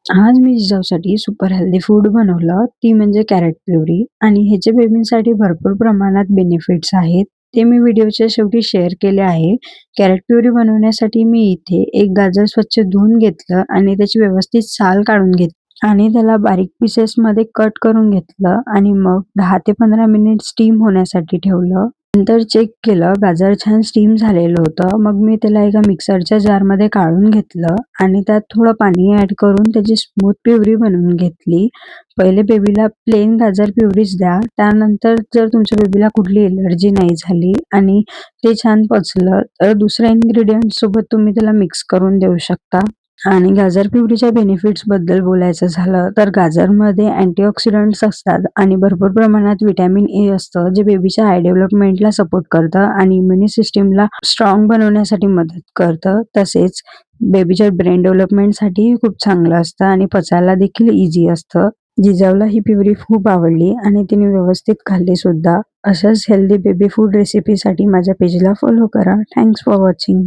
आज मी जिजाऊसाठी super healthy food बनवलं, ती म्हणजे कॅरट प्युरी आणि ह्याचे बेबींसाठी भरपूर प्रमाणात बेनिफिट्स आहेत. ते मी व्हिडिओच्या शेवटी शेअर केले आहे. कॅरट प्युरी बनवण्यासाठी मी इथे एक गाजर स्वच्छ धुवून घेतलं आणि त्याची व्यवस्थित साल काढून घेतली आणि त्याला बारीक पीसेसमध्ये कट करून घेतलं आणि मग 10 ते 15 मिनिट स्टीम होण्यासाठी ठेवलं. नंतर चेक केलं, गाजर छान स्टीम झालेलं होतं. मग मी त्याला एका मिक्सरच्या जारमध्ये काढून घेतलं आणि त्यात थोडं पाणी ॲड करून त्याची स्मूथ प्युरी बनवून घेतली. पहिले बेबीला प्लेन गाजर प्युरीच द्या. त्यानंतर जर तुमच्या बेबीला कुठली एलर्जी नाही झाली आणि ते छान पचलं, तर दुसऱ्या इन्ग्रीडियंट्ससोबत तुम्ही त्याला मिक्स करून देऊ शकता. आणि गाजर प्युरीच्या बेनिफिट्सबद्दल बोलायचं झालं तर गाजरमध्ये अँटीऑक्सिडंट्स असतात आणि भरपूर प्रमाणात व्हिटॅमिन ए असतं, जे बेबीच्या आय डेव्हलपमेंटला सपोर्ट करतं आणि इम्युनी सिस्टमला स्ट्रॉंग बनवण्यासाठी मदत करतं. तसेच बेबीच्या ब्रेन डेव्हलपमेंटसाठीही खूप चांगलं असतं आणि पचायला देखील इझी असतं. जिजाऊला ही प्युरी खूप आवडली आणि तिने व्यवस्थित खाल्ली सुद्धा. अशाच हेल्दी बेबी फूड रेसिपीसाठी माझ्या पेजला फॉलो करा. Thanks for watching.